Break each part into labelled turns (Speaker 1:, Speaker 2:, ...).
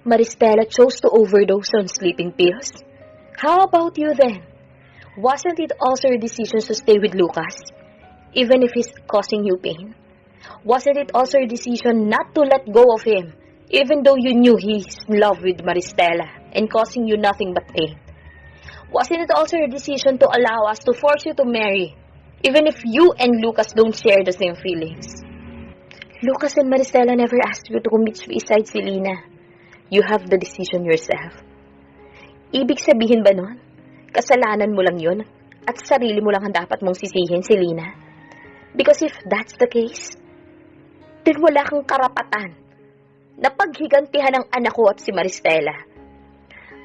Speaker 1: Maristela chose to overdose on sleeping pills? How about you then? Wasn't it also your decision to stay with Lucas, even if he's causing you pain? Wasn't it also your decision not to let go of him, even though you knew he's in love with Maristela and causing you nothing but pain? Wasn't it also your decision to allow us to force you to marry, even if you and Lucas don't share the same feelings? Lucas and Maristela never asked you to commit suicide, Selena. You have the decision yourself. Ibig sabihin ba nun? Kasalanan mo lang yun at sarili mo lang ang dapat mong sisihin, Selena? Because if that's the case, then wala kang karapatan na paghigantihan ng anak ko at si Maristela.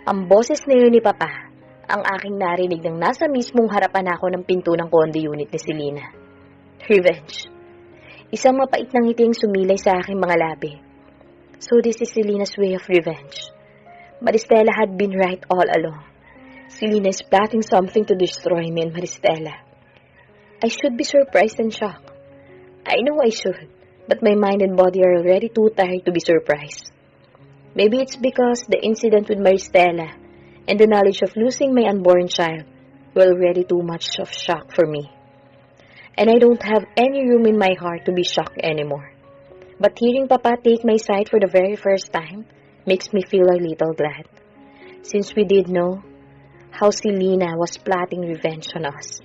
Speaker 1: Ang boses na yun ni Papa ang aking narinig nang nasa mismong harapan ako ng pinto ng condo unit ni Selena. Revenge. Isang mapait na ngiting sumilay sa aking mga labi. So this is Selena's way of revenge. Maristela had been right all along. Selena is plotting something to destroy me and Maristela. I should be surprised and shocked. I know I should, but my mind and body are already too tired to be surprised. Maybe it's because the incident with Maristela and the knowledge of losing my unborn child were already too much of shock for me. And I don't have any room in my heart to be shocked anymore. But hearing Papa take my side for the very first time makes me feel a little glad. Since we did know how Selena was plotting revenge on us.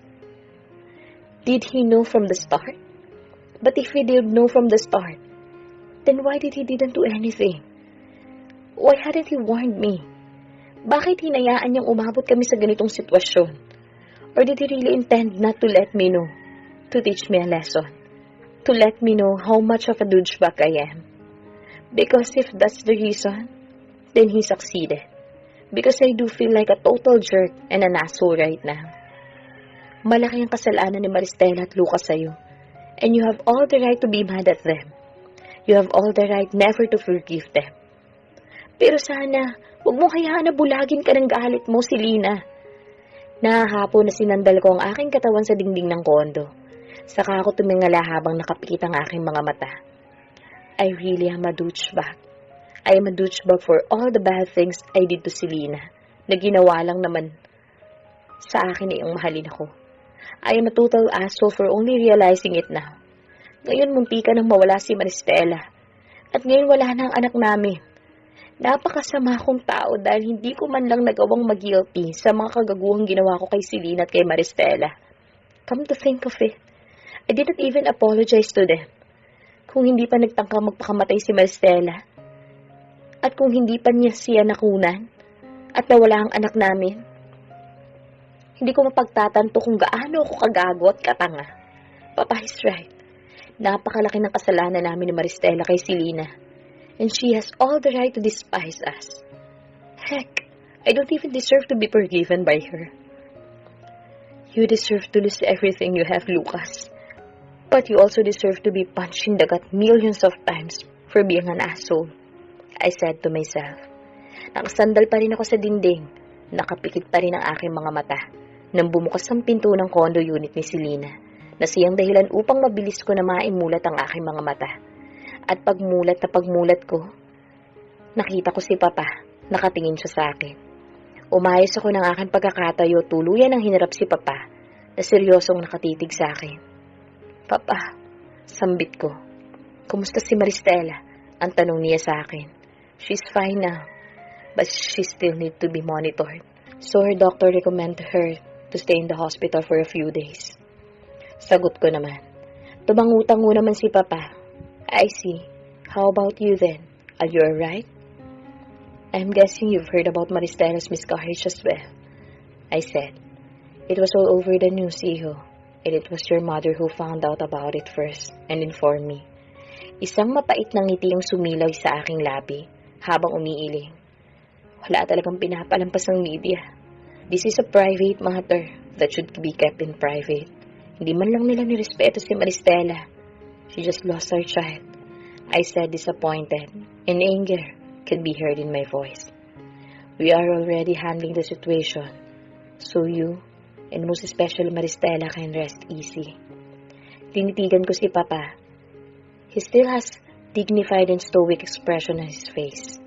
Speaker 1: Did he know from the start? But if he did know from the start, then why did he didn't do anything? Why hadn't he warned me? Bakit hinayaan niyang umabot kami sa ganitong sitwasyon? Or did he really intend not to let me know? To teach me a lesson? To let me know how much of a douchebag I am? Because if that's the reason, then he succeeded. Because I do feel like a total jerk and an asshole right now. Malaki ang kasalanan ni Maristela at Lucas sa'yo. And you have all the right to be mad at them. You have all the right never to forgive them. Pero sana, huwag mong hayaan na bulagin ka ng galit mo, Selena. Nahahapon na sinandal ko ang aking katawan sa dingding ng kondo. Saka ako tumingala habang nakapikit ang aking mga mata. I really am a douchebag. I am a douchebag for all the bad things I did to Selena na ginawa lang naman sa akin na iyong mahalin ako. I am a total asshole for only realizing it now. Ngayon munti ka nang mawala si Maristela. At ngayon wala na ang anak namin. Napakasama akong tao dahil hindi ko man lang nagawang mag-guilty sa mga kagaguhang ginawa ko kay Selena at kay Maristela. Come to think of it, I didn't even apologize to them. Kung hindi pa nagtangkang magpakamatay si Maristela, at kung hindi pa niya siya nakunan, at nawala ang anak namin, hindi ko mapagtatanto kung gaano ako kagago at katanga. Papa is right. Napakalaki ng kasalanan namin ni Maristela kay Selena. And she has all the right to despise us. Heck, I don't even deserve to be forgiven by her. You deserve to lose everything you have, Lucas. But you also deserve to be punched in the gut millions of times for being an asshole. I said to myself. Nakasandal pa rin ako sa dingding. Nakapikit pa rin ang aking mga mata nang bumukas ang pinto ng condo unit ni Selena na siyang dahilan upang mabilis ko na maimulat ang aking mga mata. At pagmulat ko, nakita ko si Papa, nakatingin siya sa akin. Umayos ako ng aking pagkakatayo, tuluyan ang hinarap si Papa na seryosong nakatitig sa akin. Papa, sambit ko. Kumusta si Maristela? Ang tanong niya sa akin. She's fine now, but she still need to be monitored. So her doctor recommended her to stay in the hospital for a few days. Sagot ko naman. Tumangutang naman si Papa. I see. How about you then? Are you alright? I'm guessing you've heard about Maristela's miscarriage as well. I said. It was all over the news, Iho. And it was your mother who found out about it first and informed me. Isang mapait na ngiti ang sumilaw sa aking labi habang umiiling. Wala talagang pinapalampas ng media. This is a private matter that should be kept in private. Hindi man lang nila nirespeto si Maristela. She just lost her child. I said, disappointed, and anger could be heard in my voice. We are already handling the situation, so you, and most especially Maristela, can rest easy. Tinitigan ko si Papa. He still has dignified and stoic expression on his face.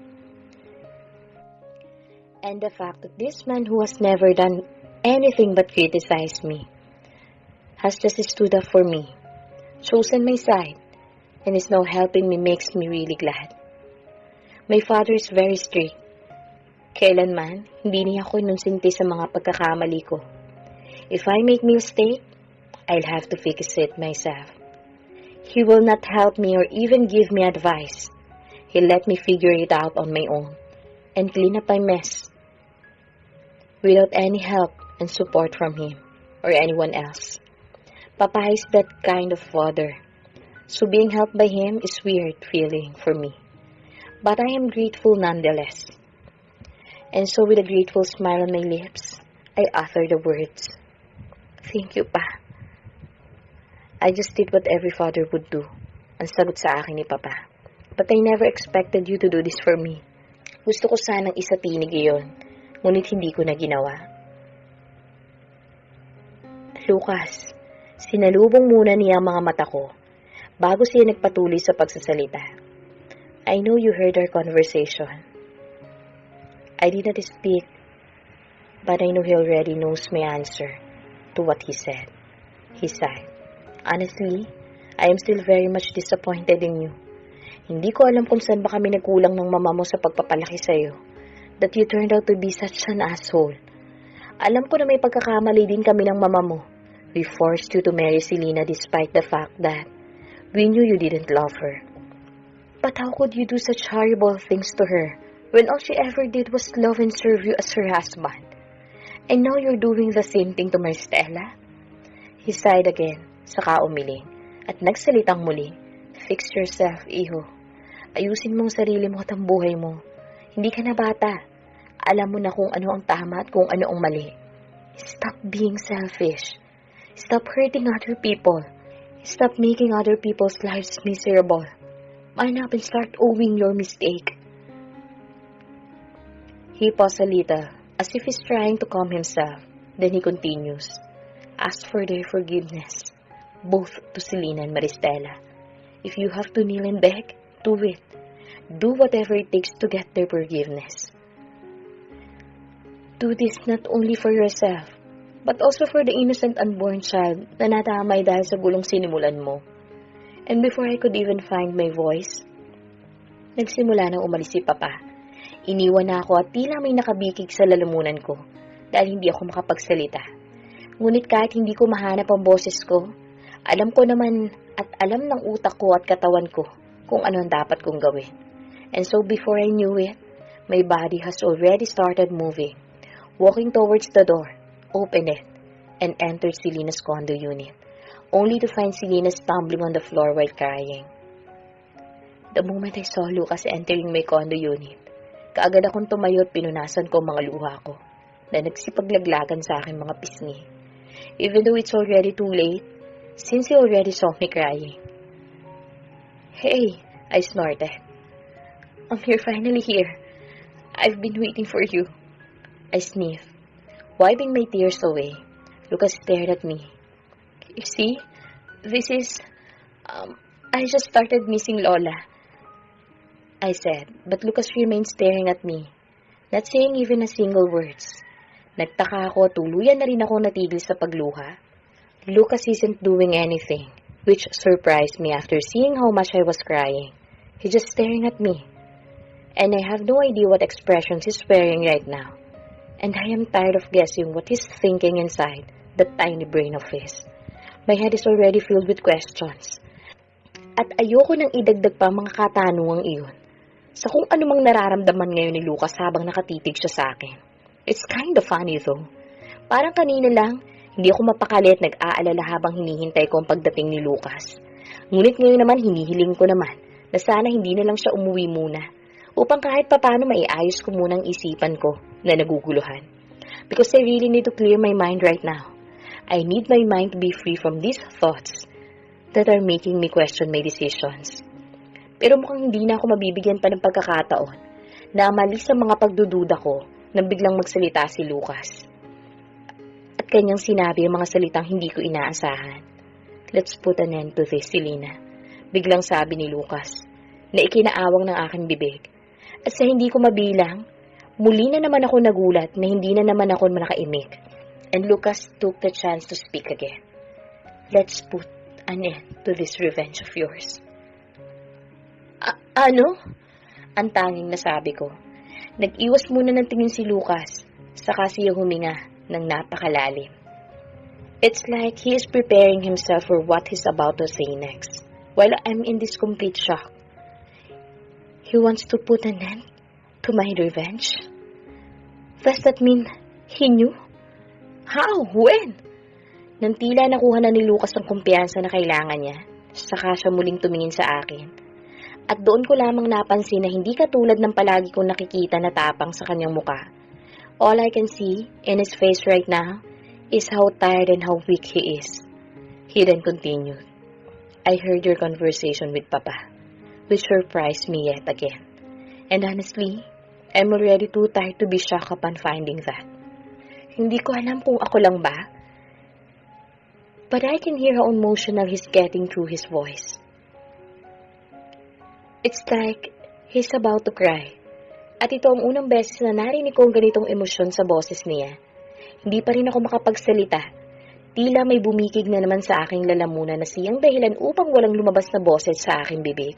Speaker 1: And the fact that this man who has never done anything but criticize me has just stood up for me, chosen my side, and is now helping me makes me really glad. My father is very strict. Kailanman, hindi niya ako inunsinti sa mga pagkakamali ko. If I make mistake, I'll have to fix it myself. He will not help me or even give me advice. He'll let me figure it out on my own and clean up my mess without any help and support from him or anyone else. Papa is that kind of father, so being helped by him is weird feeling for me. But I am grateful nonetheless. And so with a grateful smile on my lips, I utter the words, "Thank you, Pa." I just did what every father would do, ang sagot sa akin ni Papa. But I never expected you to do this for me. Gusto ko sanang isatinig iyon, ngunit hindi ko na ginawa. Lucas, sinalubong muna niya ang mga mata ko bago siya nagpatuloy sa pagsasalita. I know you heard our conversation. I did not speak, but I know he already knows my answer to what he said. He sighed. Honestly, I am still very much disappointed in you. Hindi ko alam kung saan ba kami nagkulang ng mama mo sa pagpapalaki sa'yo, that you turned out to be such an asshole. Alam ko na may pagkakamali din kami ng mama mo. We forced you to marry Selena despite the fact that we knew you didn't love her. But how could you do such horrible things to her when all she ever did was love and serve you as her husband? And now you're doing the same thing to Maristela? He sighed again, saka umiling, at nagsalitang muli, "Fix yourself, iho. Ayusin mong sarili mo at ang buhay mo. Hindi ka na bata. Alam mo na kung ano ang tama at kung ano ang mali. Stop being selfish. Stop hurting other people. Stop making other people's lives miserable. Man up and start owning your mistake." He paused a little, as if he's trying to calm himself. Then he continues, "Ask for their forgiveness, both to Selena and Maristela. If you have to kneel and beg, do it. Do whatever it takes to get their forgiveness. Do this not only for yourself, but also for the innocent unborn child na natamay dahil sa gulong sinimulan mo." And before I could even find my voice, nagsimula nang umalis si Papa. Iniwan na ako at tila may nakabikig sa lalamunan ko dahil hindi ako makapagsalita. Ngunit kahit hindi ko mahanap ang boses ko, alam ko naman at alam ng utak ko at katawan ko kung ano ang dapat kong gawin. And so before I knew it, my body has already started moving, walking towards the door, opened it, and entered Selena's condo unit, only to find Selena stumbling on the floor while crying. The moment I saw Lucas entering my condo unit, kaagad akong tumayo at pinunasan ko ang mga luha ko na nagsipaglaglagan sa aking mga pisngi. Even though it's already too late, since he already saw me crying. "Hey," I snorted. You're finally here. I've been waiting for you." I sniffed, wiping my tears away. Lucas stared at me. "You see, this is, I just started missing Lola," I said, but Lucas remained staring at me, not saying even a single words. Nagtaka ako, tuluyan na rin ako natigil sa pagluha. Lucas isn't doing anything, which surprised me after seeing how much I was crying. He's just staring at me, and I have no idea what expressions he's wearing right now. And I am tired of guessing what he's thinking inside that tiny brain of his. My head is already filled with questions. At ayoko nang idagdag pa mga katanungang iyon sa kung anumang nararamdaman ngayon ni Lucas habang nakatitig siya sa akin. It's kind of funny though. Parang kanina lang, hindi ako mapakali at nag-aalala habang hinihintay ko ang pagdating ni Lucas. Ngunit ngayon naman hinihiling ko naman na sana hindi na lang siya umuwi muna upang kahit papano maiayos ko muna ang isipan ko na naguguluhan. Because I really need to clear my mind right now. I need my mind to be free from these thoughts that are making me question my decisions. Pero mukhang hindi na ako mabibigyan pa ng pagkakataon na amalis sa mga pagdududa ko nang biglang magsalita si Lucas. At kanyang sinabi ang mga salitang hindi ko inaasahan. "Let's put an end to this, Selena," biglang sabi ni Lucas, na ikinaawang ng aking bibig. At sa hindi ko mabilang, Muli na naman ako nagulat na hindi na naman ako nakaimik. And Lucas took the chance to speak again. Let's put an end to this revenge of yours. Ano? Ang tanging nasabi ko. Nag-iwas muna ng tingin si Lucas, saka siya huminga ng napakalalim. It's like he is preparing himself for what he's about to say next, while I'm in this complete shock. He wants to put an end to my revenge? Does that mean he knew? How? When? Nang tila nakuha na ni Lucas ang kumpiyansa na kailangan niya, saka siya muling tumingin sa akin. At doon ko lamang napansin na hindi katulad ng palagi kong nakikita na tapang sa kanyang muka. All I can see in his face right now is how tired and how weak he is. He then continued, I heard your conversation with Papa, which surprised me yet again. And honestly, I'm already too tired to be shocked upon finding that. Hindi ko alam kung ako lang ba, but I can hear how emotional he's getting through his voice. It's like he's about to cry. At ito ang unang beses na narinig ko ang ganitong emosyon sa boses niya. Hindi pa rin ako makapagsalita. Tila may bumikig na naman sa aking lalamunan na siyang dahilan upang walang lumabas na boses sa aking bibig.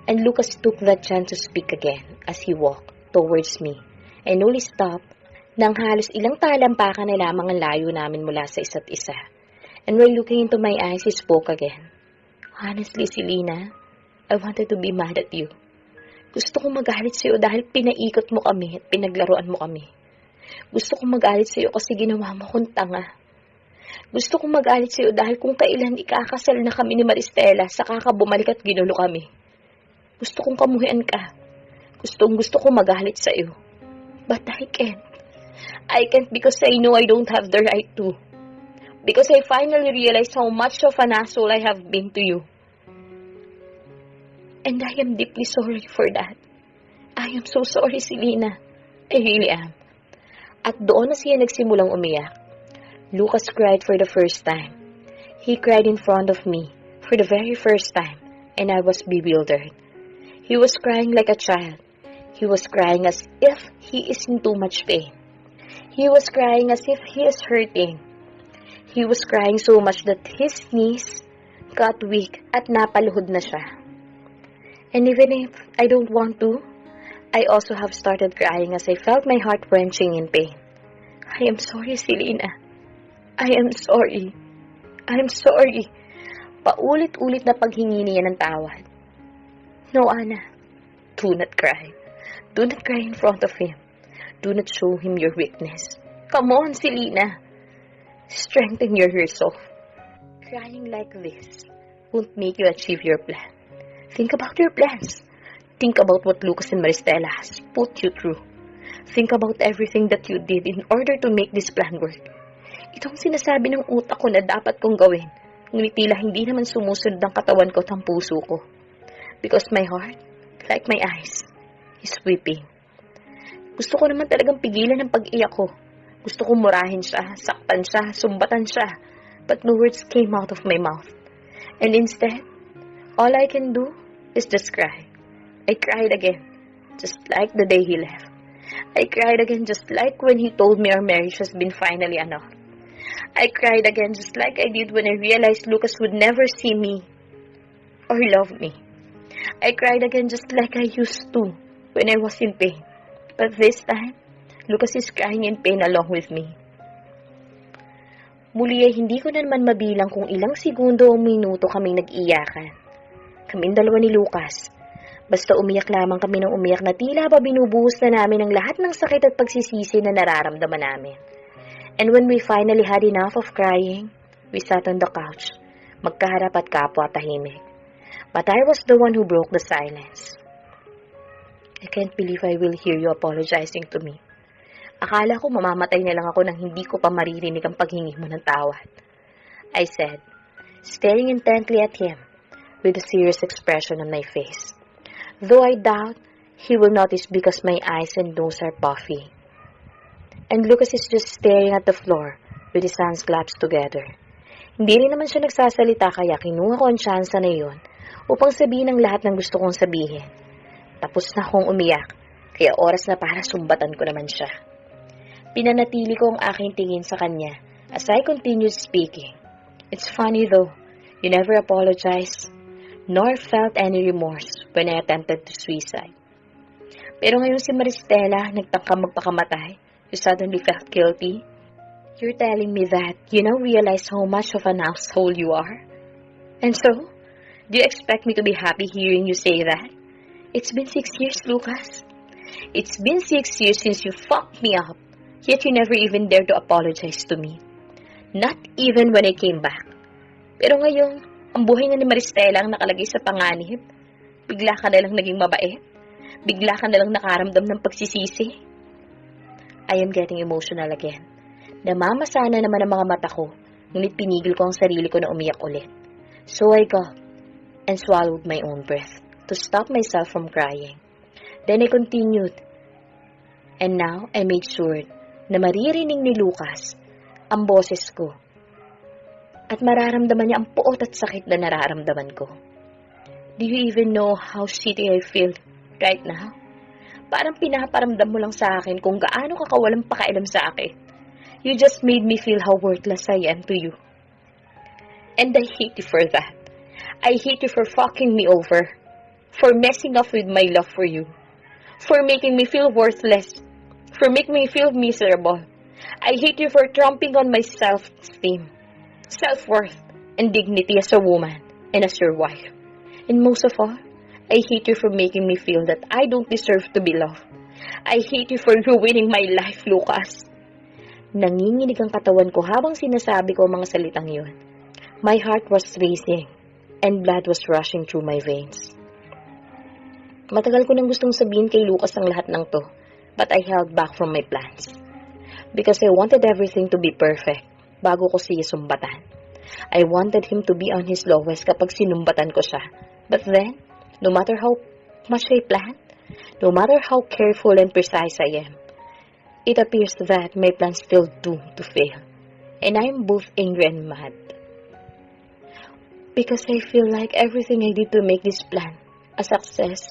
Speaker 1: And Lucas took that chance to speak again as he walked towards me and only stopped nang halos ilang talampakan na lamang ang layo namin mula sa isa't isa. And while looking into my eyes, he spoke again. Honestly, Selena, I wanted to be mad at you. Gusto kong magalit sa'yo dahil pinaikot mo kami at pinaglaruan mo kami. Gusto kong magalit sa'yo kasi ginawa mo kong tanga. Gusto kong magalit sa'yo dahil kung kailan ikakasal na kami ni Maristela, saka ka bumalik at ginulo kami. Gusto kong kamuhian ka. Gusto kong magalit sa'yo. But I can't. I can't because I know I don't have the right to. Because I finally realized how much of an asshole I have been to you. And I am deeply sorry for that. I am so sorry, Selena. I really am. At doon na siya nagsimulang umiyak. Lucas cried for the first time. He cried in front of me for the very first time, and I was bewildered. He was crying like a child. He was crying as if he is in too much pain. He was crying as if he is hurting. He was crying so much that his knees got weak at napaluhod na siya. And even if I don't want to, I also have started crying as I felt my heart wrenching in pain. I am sorry, Selena. I am sorry. I am sorry. Paulit-ulit na paghingi niya ng tawad. No, Anna. Do not cry. Do not cry in front of him. Do not show him your weakness. Come on, Selena. Strengthen your resolve. Crying like this won't make you achieve your plan. Think about your plans. Think about what Lucas and Maristela has put you through. Think about everything that you did in order to make this plan work. Itong sinasabi ng utak ko na dapat kong gawin, ngunit tila hindi naman sumusunod ang katawan ko at ang puso ko. Because my heart, like my eyes, is weeping. Gusto ko naman talagang pigilan ang pag-iyak ko. Gusto kong murahin siya, saktan siya, sumbatan siya. But no words came out of my mouth. And instead, all I can do is just cry. I cried again, just like the day he left. I cried again just like when he told me our marriage has been finally annulled. I cried again just like I did when I realized Lucas would never see me or love me. I cried again just like I used to when I was in pain. But this time, Lucas is crying in pain along with me. Muli ay hindi ko na naman mabilang kung ilang segundo o minuto kaming nag-iyakan. Kaming dalawa ni Lucas. Basta umiyak lamang kami ng umiyak na tila ba binubuhos na namin ang lahat ng sakit at pagsisisi na nararamdaman namin. And when we finally had enough of crying, we sat on the couch, magkaharap at kapwa tahimik. But I was the one who broke the silence. I can't believe I will hear you apologizing to me. Akala ko mamamatay na lang ako nang hindi ko pa maririnig ang paghingi mo ng tawad. I said, staring intently at him with a serious expression on my face. Though I doubt he will notice because my eyes and nose are puffy. And Lucas is just staring at the floor with his hands clasped together. Hindi rin naman siya nagsasalita kaya kinuha ko ang tsansa na yun upang sabihin ang lahat ng gusto kong sabihin. Tapos na akong umiyak Kaya oras na para sumbatan ko naman siya. Pinanatili ko ang aking tingin sa kanya as I continued speaking. It's funny though, you never apologized, nor felt any remorse when I attempted to suicide. Pero ngayon si Maristela, nagtangka magpakamatay, you suddenly felt guilty. You're telling me that you now realize how much of an asshole you are? And so, do you expect me to be happy hearing you say that? It's been 6 years, Lucas. It's been 6 years since you fucked me up, yet you never even dared to apologize to me. Not even when I came back. Pero ngayon, ang buhay na ni Maristela ang nakalagay sa panganib. Bigla ka na lang naging mabait. Bigla ka na lang nakaramdam ng pagsisisi. I am getting emotional again. Namamasana naman ang mga mata ko, ngunit pinigil ko ang sarili ko na umiyak ulit. So I gulped and swallowed my own breath to stop myself from crying. Then I continued. And now I made sure na maririnig ni Lucas ang boses ko. At mararamdaman niya ang puot at sakit na nararamdaman ko. Do you even know how shitty I feel right now? Parang pinaparamdam mo lang sa akin kung gaano ka kawalang pakailam sa akin. You just made me feel how worthless I am to you. And I hate you for that. I hate you for fucking me over. For messing up with my love for you. For making me feel worthless. For making me feel miserable. I hate you for trampling on my self-esteem, self-worth, and dignity as a woman and as your wife. And most of all, I hate you for making me feel that I don't deserve to be loved. I hate you for ruining my life, Lucas. Nanginginig ang katawan ko habang sinasabi ko ang mga salitang yun. My heart was racing and blood was rushing through my veins. Matagal ko nang gustong sabihin kay Lucas ang lahat ng to, but I held back from my plans. Because I wanted everything to be perfect bago ko siya sumbatan. I wanted him to be on his lowest kapag sinumbatan ko siya. But then, no matter how much I planned, no matter how careful and precise I am, it appears that my plan's still doomed to fail. And I am both angry and mad. Because I feel like everything I did to make this plan a success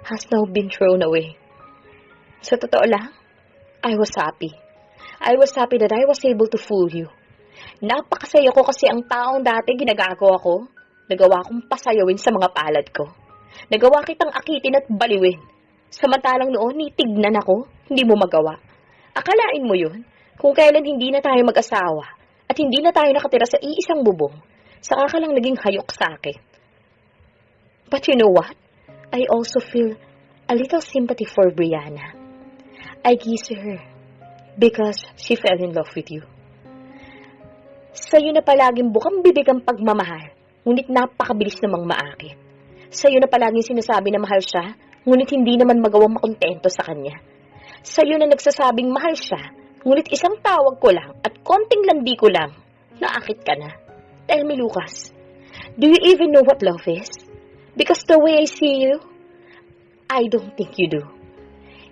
Speaker 1: has now been thrown away. Sa totoo lang, I was happy. I was happy that I was able to fool you. Napakasaya ko kasi ang taong dati ginagago ako, nagawa kong pasayawin sa mga palad ko. Nagawa kitang akitin at baliwin. Samantalang noon, nitignan ako, hindi mo magawa. Akalain mo yun, kung kailan hindi na tayo mag-asawa at hindi na tayo nakatira sa iisang bubong, saka ka lang naging hayok sa akin. But you know what? I also feel a little sympathy for Brianna. I kiss her because she fell in love with you. Sa'yo na palaging bukang bibig ang pagmamahal, ngunit napakabilis namang maakit. Sa'yo na palaging sinasabi na mahal siya, ngunit hindi naman magawang makontento sa kanya. Sa'yo na nagsasabing mahal siya, ngunit isang tawag ko lang at konting landi ko lang, naakit ka na. Tell me, Lucas, do you even know what love is? Because the way I see you, I don't think you do.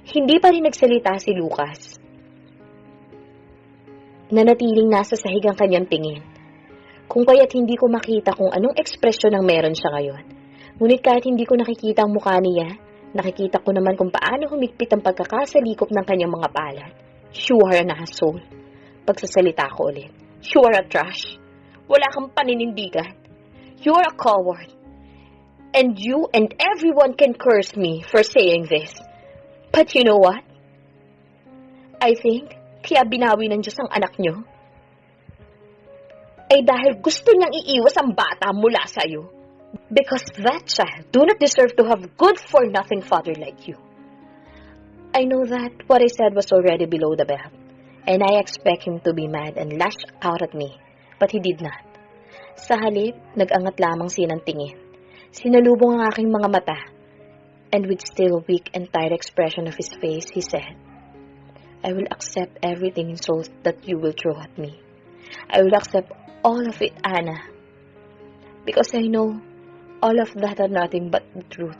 Speaker 1: Hindi pa rin nagsalita si Lucas. Nanatiling nasa sahig ang kanyang tingin. Kung kaya't hindi ko makita kung anong ekspresyon ang meron siya ngayon. Ngunit kahit hindi ko nakikita ang mukha niya, nakikita ko naman kung paano humigpit ang pagkakasalikop ng kanyang mga palad. You are an asshole. Pagsasalita ko ulit. You are a trash. Wala kang paninindigan. You are a coward. And you and everyone can curse me for saying this. But you know what? I think, kaya binawi ng Diyos ang anak nyo, ay dahil gusto niyang iiwas ang bata mula sa'yo. Because that child do not deserve to have good-for-nothing father like you. I know that what I said was already below the belt, and I expect him to be mad and lash out at me, but he did not. Sa halip, nag-angat lamang siya ng tingin. Sinalubong ang aking mga mata, and with still weak and tired expression of his face, he said, I will accept everything insult that you will throw at me. I will accept all of it, Anna. Because I know all of that are nothing but the truth.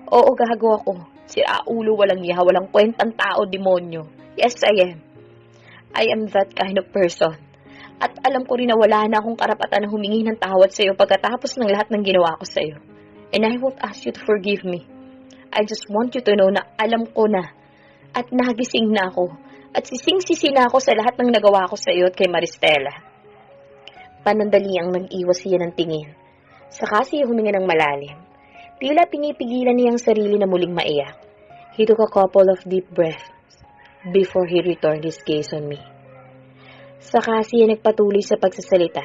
Speaker 1: Oo, gago ako. Siraulo, walang yaha, walang kwentang tao, demonyo. Yes, I am. I am that kind of person. At alam ko rin na wala na akong karapatan na humingi ng tawad sa iyo pagkatapos ng lahat ng ginawa ko sa iyo. And I won't ask you to forgive me. I just want you to know na alam ko na at nagising na ako at sising-sisi na ako sa lahat ng nagawa ko sa iyo at kay Maristela. Panandali ang nag-iwas siya ng tingin. Saka siya huminga ng malalim. Tila pinipigilan niyang sarili na muling maiyak. He took a couple of deep breaths before he returned his gaze on me. Saka siya nagpatuloy sa pagsasalita.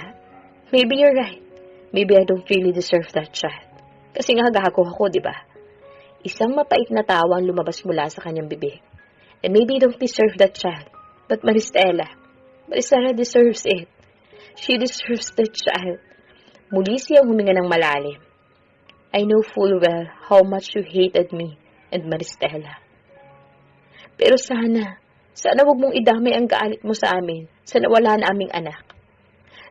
Speaker 1: Maybe you're right. Maybe I don't really deserve that child. Kasi nga gago ako, di ba? Isang mapait na tawa ang lumabas mula sa kanyang bibig. And maybe you don't deserve that child. But Maristela deserves it. She deserves that child. Muli siyang huminga ng malalim. I know full well how much you hated me and Maristela. Pero sana wag mong idamay ang galit mo sa amin sa nawala na aming anak.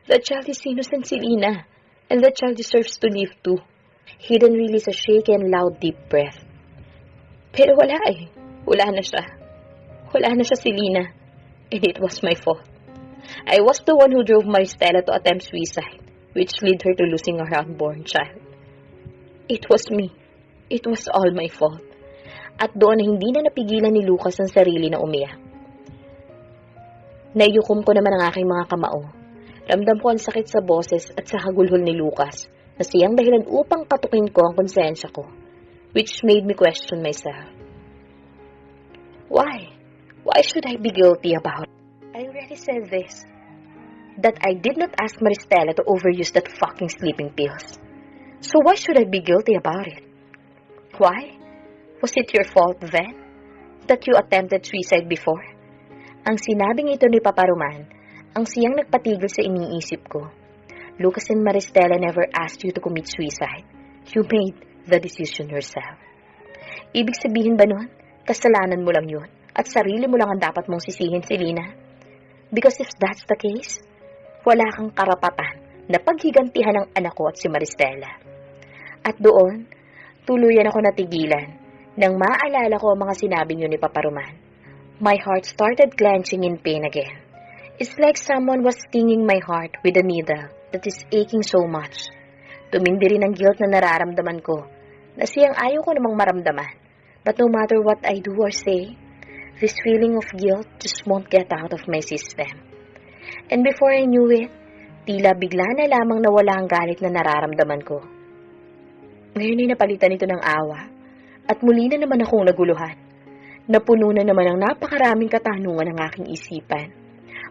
Speaker 1: That child is innocent, Selena, and that child deserves to live too. He then released a shaky and loud deep breath. Pero wala eh. Wala na siya. Wala na siya, Selena. And it was my fault. I was the one who drove Maristela to attempt suicide, which led her to losing her unborn child. It was me. It was all my fault. At doon hindi na napigilan ni Lucas ang sarili na umiyak. Naiyukom ko naman ang aking mga kamao. Ramdam ko ang sakit sa boses at sa hagulhol ni Lucas na siyang dahilan upang katukin ko ang konsensya ko, which made me question myself. Why? Why should I be guilty about it? I already said this, that I did not ask Maristela to overuse that fucking sleeping pills. So why should I be guilty about it? Why? Was it your fault then that you attempted suicide before? Ang sinabing ito ni Papa Roman, ang siyang nagpatigil sa iniisip ko. Lucas and Maristela never asked you to commit suicide. You made the decision yourself. Ibig sabihin ba nun, kasalanan mo lang yun at sarili mo lang ang dapat mong sisihin, Selena? Because if that's the case, wala kang karapatan na paghigantihan ng anak ko at si Maristela. At doon, tuluyan ako natigilan nang maaalala ko ang mga sinabing yun ni Papa Roman. My heart started clenching in pain again. It's like someone was stinging my heart with a needle that is aching so much. Tumindi rin ang guilt na nararamdaman ko na siyang ayaw ko namang maramdaman. But no matter what I do or say, this feeling of guilt just won't get out of my system. And before I knew it, tila bigla na lamang nawala ang galit na nararamdaman ko. Ngayon ay napalitan ito ng awa, at muli na naman akong naguluhan. Napuno na naman ang napakaraming katanungan ng aking isipan.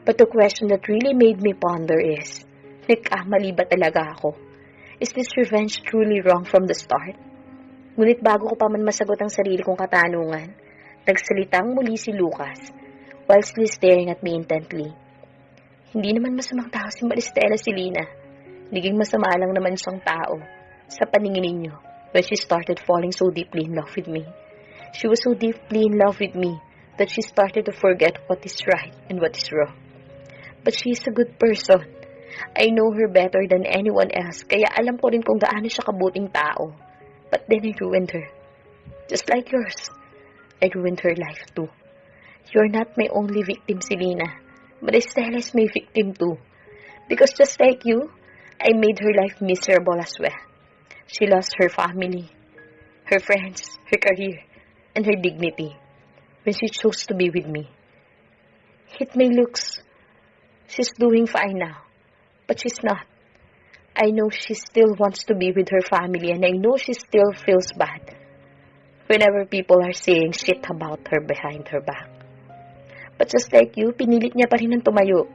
Speaker 1: But the question that really made me ponder is, nagkamali ba talaga ako? Is this revenge truly wrong from the start? Ngunit bago ko pa man masagot ang sarili kong katanungan, nagsalitang muli si Lucas, while still staring at me intently. Hindi naman masamang tao si Maristela, Selena. Naging masama lang naman siyang tao sa paningin ninyo when she started falling so deeply in love with me. She was so deeply in love with me that she started to forget what is right and what is wrong. But she is a good person. I know her better than anyone else, kaya alam ko rin kung gaano siya kabuting tao. But then I ruined her. Just like yours. I ruined her life too. You're not my only victim, Selena. Maristela is my victim too. Because just like you, I made her life miserable as well. She lost her family, her friends, her career, and her dignity when she chose to be with me. It may look she's doing fine now, but she's not. I know she still wants to be with her family, and I know she still feels bad whenever people are saying shit about her behind her back. But just like you, pinilit niya pa rin ang tumayo.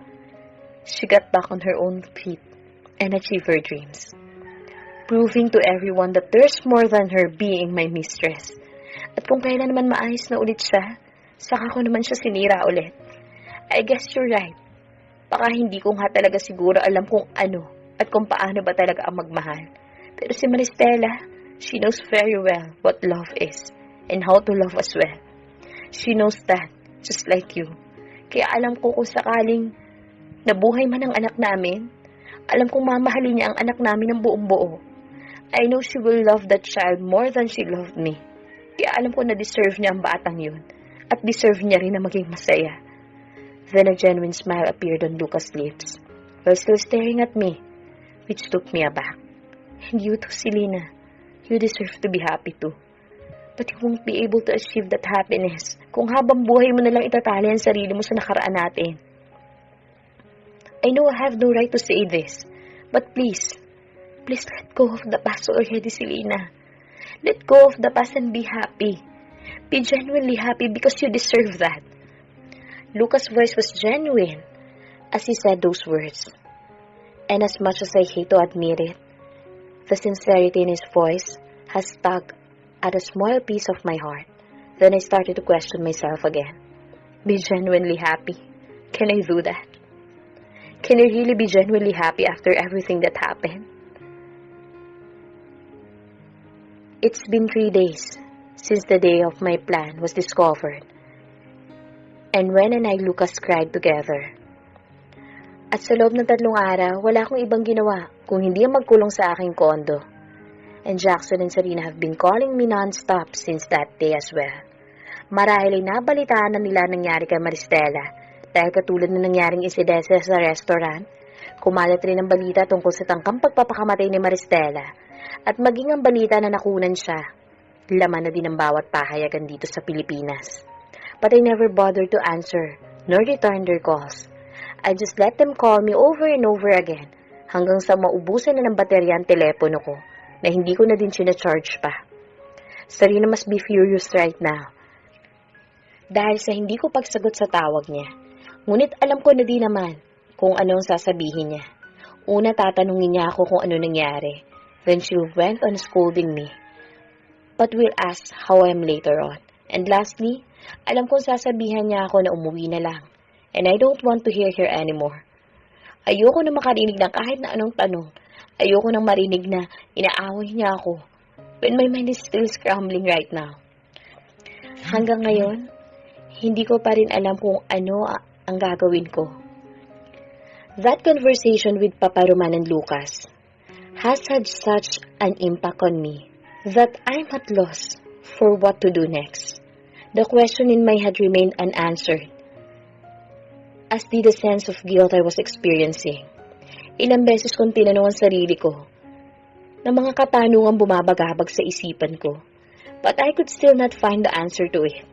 Speaker 1: She got back on her own feet and achieved her dreams, proving to everyone that there's more than her being my mistress. At kung kailan naman maayos na ulit siya, saka ko naman siya sinira ulit. I guess you're right. Baka hindi ko nga talaga siguro alam kung ano at kung paano ba talaga ang magmahal. Pero si Maristela, she knows very well what love is and how to love as well. She knows that, just like you. Kaya alam ko kung sakaling nabuhay man ang anak namin, alam kong mamahalin niya ang anak namin ng buong buo. I know she will love that child more than she loved me. Kaya alam ko na deserve niya ang batang yun at deserve niya rin na maging masaya. Then a genuine smile appeared on Lucas' lips while still staring at me, which took me aback. And you too, Selena. You deserve to be happy too. But you won't be able to achieve that happiness kung habang buhay mo na lang itatali ang sarili mo sa nakaraan natin. I know I have no right to say this, but please let go of the past already, Selena. Let go of the past and be happy. Be genuinely happy because you deserve that. Lucas' voice was genuine as he said those words. And as much as I hate to admit it, the sincerity in his voice has stuck at a small piece of my heart. Then I started to question myself again. Be genuinely happy. Can I do that? Can I really be genuinely happy after everything that happened? It's been 3 days since the day of my plan was discovered. And Ren and I, Lucas, cried together. At sa loob ng 3 araw, wala akong ibang ginawa kung hindi ang magkulong sa aking kondo. And Jackson and Serena have been calling me non-stop since that day as well. Marahil ay nabalitaan na nila nangyari kay Maristela dahil katulad na nangyaring insidente sa restaurant, kumalat rin ang balita tungkol sa tangkang pagpapakamatay ni Maristela at maging ang balita na nakunan siya. Laman na din ang bawat pahayagan dito sa Pilipinas. But I never bothered to answer nor return their calls. I just let them call me over and over again hanggang sa maubusan na ng baterya ang telepono ko na hindi ko na din sinacharge pa. Serena must be furious right now dahil sa hindi ko pagsagot sa tawag niya. Ngunit alam ko na din naman kung anong sasabihin niya. Una, tatanungin niya ako kung ano nangyari. Then she went on scolding me. But we'll ask how I am later on. And lastly, alam kong sasabihan niya ako na umuwi na lang. And I don't want to hear her anymore. Ayoko na makarinig ng kahit na anong tanong. Ayoko nang marinig na inaaway niya ako when my mind is still scrambling right now. Hanggang ngayon, hindi ko pa rin alam kung ano ang gagawin ko. That conversation with Papa Roman and Lucas has had such an impact on me that I'm at loss for what to do next. The question in my head remained unanswered, as did the sense of guilt I was experiencing. Ilang beses kong tinanong ang sarili ko na mga katanungang bumabagabag sa isipan ko, but I could still not find the answer to it.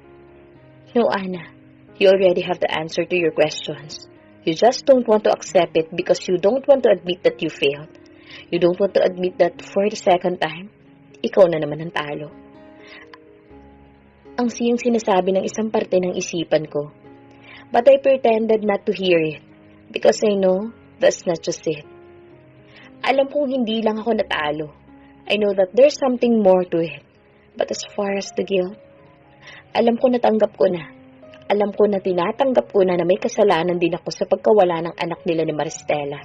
Speaker 1: No, Anna, you already have the answer to your questions. You just don't want to accept it because you don't want to admit that you failed. You don't want to admit that for the second time, ikaw na naman ang talo. Ang siyang sinasabi ng isang parte ng isipan ko. But I pretended not to hear it because I know that's not just it. Alam kong hindi lang ako natalo. I know that there's something more to it. But as far as the guilt, alam ko natanggap ko na. Alam ko na tinatanggap ko na may kasalanan din ako sa pagkawala ng anak nila ni Maristela.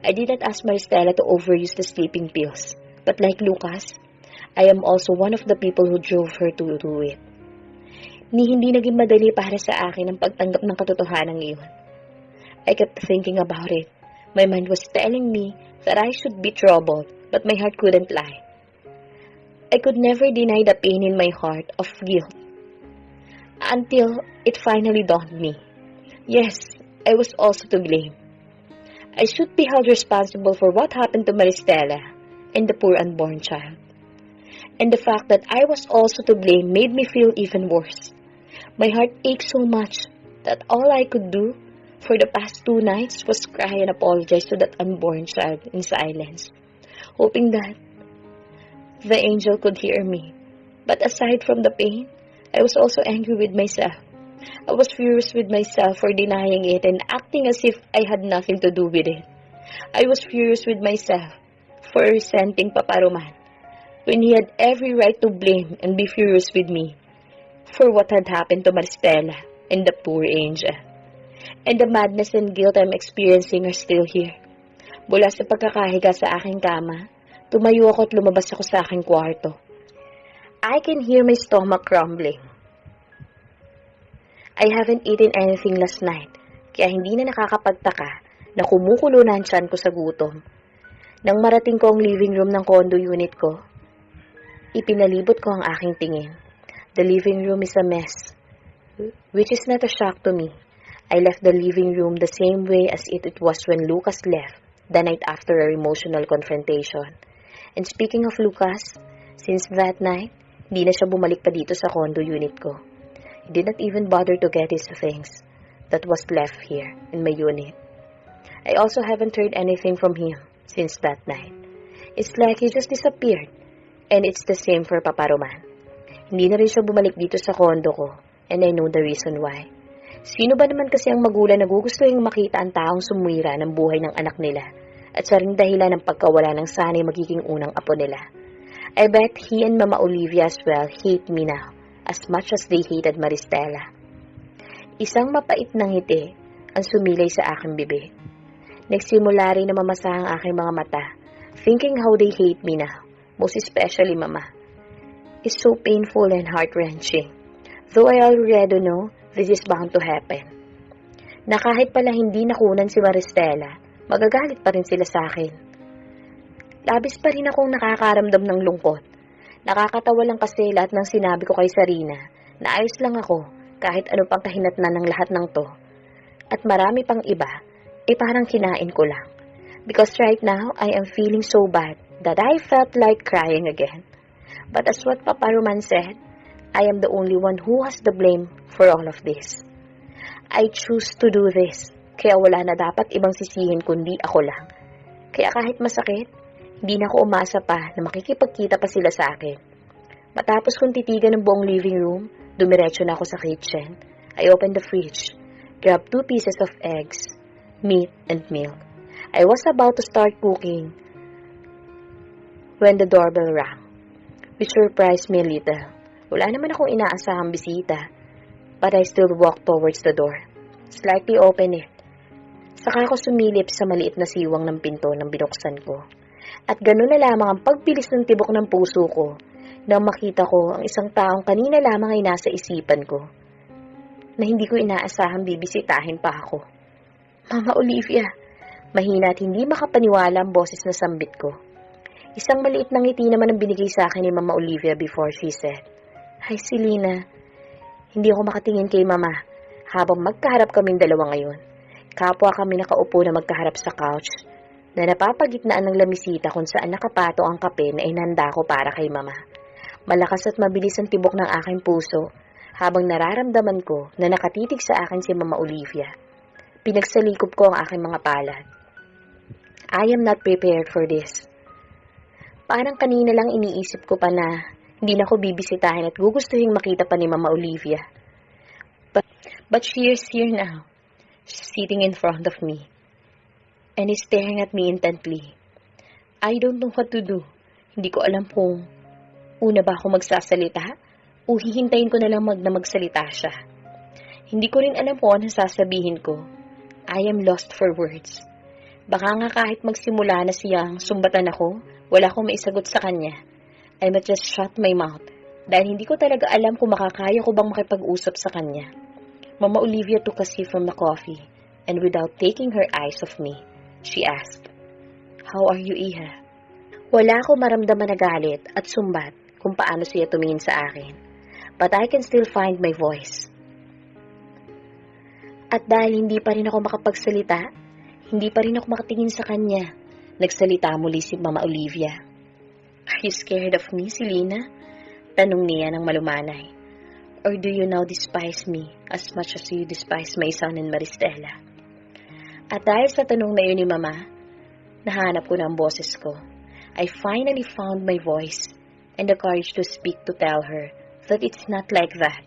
Speaker 1: I didn't ask Maristela to overuse the sleeping pills. But like Lucas, I am also one of the people who drove her to do it. Hindi naging madali para sa akin ang pagtanggap ng katotohanan ngayon. I kept thinking about it. My mind was telling me that I should be troubled, but my heart couldn't lie. I could never deny the pain in my heart of guilt. Until it finally dawned me. Yes, I was also to blame. I should be held responsible for what happened to Maristela and the poor unborn child. And the fact that I was also to blame made me feel even worse. My heart ached so much that all I could do for the past 2 nights was cry and apologize to that unborn child in silence, hoping that the angel could hear me. But aside from the pain, I was also angry with myself. I was furious with myself for denying it and acting as if I had nothing to do with it. I was furious with myself for resenting Papa Roman when he had every right to blame and be furious with me for what had happened to Maristela and the poor angel. And the madness and guilt I'm experiencing are still here. Mula sa pagkakahiga sa aking kama, tumayo ako at lumabas ako sa aking kwarto. I can hear my stomach rumbling. I haven't eaten anything last night, kaya hindi na nakakapagtaka na kumukulo na ang tiyan ko sa gutom. Nang marating ko ang living room ng condo unit ko, ipinalibot ko ang aking tingin. The living room is a mess, which is not a shock to me. I left the living room the same way as it was when Lucas left, the night after our emotional confrontation. And speaking of Lucas, since that night, Hindi na siya bumalik pa dito sa condo unit ko. He did not even bother to get his things that was left here in my unit. I also haven't heard anything from him since that night. It's like he just disappeared. And it's the same for Papa Roman. Hindi na rin siya bumalik dito sa condo ko, and I know the reason why. Sino ba naman kasi ang magulang na gugustuhin makita ang taong sumwira ng buhay ng anak nila at sa ring dahilan ng pagkawala ng sanay magiging unang apo nila? I bet he and Mama Olivia as well hate me now as much as they hated Maristela. Isang mapait na ngiti ang sumilay sa aking bibig. Nagsimula rin na mamasa ang aking mga mata, thinking how they hate me now, most especially Mama. It's so painful and heart-wrenching, though I already know this is bound to happen. Na kahit pala hindi nakunan si Maristela, magagalit pa rin sila sa akin. Labis pa rin akong nakakaramdam ng lungkot. Nakakatawa lang kasi lahat ng sinabi ko kay Sarina na ayos lang ako kahit ano pang kahinatnan ng lahat ng to. At marami pang iba, parang kinain ko lang. Because right now, I am feeling so bad that I felt like crying again. But as what Papa Roman said, I am the only one who has the blame for all of this. I choose to do this, kaya wala na dapat ibang sisihin kundi ako lang. Kaya kahit masakit, hindi na ako umasa pa na makikipagkita pa sila sa akin. Matapos kong titigan ng buong living room, dumiretso na ako sa kitchen. I opened the fridge, grabbed 2 pieces of eggs, meat, and milk. I was about to start cooking when the doorbell rang, which surprised me a little. Wala naman akong inaasahang bisita, but I still walked towards the door, slightly open it. Saka ako sumilip sa maliit na siwang ng pinto nang binuksan ko. At gano'n na lamang ang pagbilis ng tibok ng puso ko nang makita ko ang isang taong kanina lamang ay nasa isipan ko na hindi ko inaasahang bibisitahin pa ako. Mama Olivia, mahina at hindi makapaniwala ang boses na sambit ko. Isang maliit na ngiti naman ang binigay sa akin ni Mama Olivia before she said, "Hi, Selena." Hindi ako makatingin kay Mama habang magkaharap kaming dalawa ngayon. Kapwa kami nakaupo na magkaharap sa couch na napapagitnaan ng lamisita kung saan nakapato ang kape na inanda ko para kay Mama. Malakas at mabilis ang tibok ng aking puso habang nararamdaman ko na nakatitig sa akin si Mama Olivia. Pinagsalikop ko ang aking mga palad. I am not prepared for this. Parang kanina lang iniisip ko pa na hindi na ako bibisitahin at gugustuhin makita pa ni Mama Olivia. But she is here now, sitting in front of me, and is staring at me intently. I don't know what to do. Hindi ko alam kung una ba ako magsasalita o hihintayin ko na lang magsalita siya. Hindi ko rin alam kung ano sasabihin ko. I am lost for words. Baka nga kahit magsimula na siyang sumbatan ako, wala akong maisagot sa kanya. I might just shut my mouth dahil hindi ko talaga alam kung makakaya ko bang makipag-usap sa kanya. Mama Olivia took a sip from the coffee and without taking her eyes off me, she asked, "How are you, Iha?" Wala akong maramdaman na galit at sumbat kung paano siya tumingin sa akin, but I can still find my voice. At dahil hindi pa rin ako makapagsalita, hindi pa rin ako makatingin sa kanya, nagsalita muli si Mama Olivia. "Are you scared of me, Selena?" Tanong niya ng malumanay. "Or do you now despise me as much as you despise my son and Maristela?" At dahil sa tanong na yun ni Mama, nahanap ko na ang boses ko. I finally found my voice and the courage to speak to tell her that it's not like that.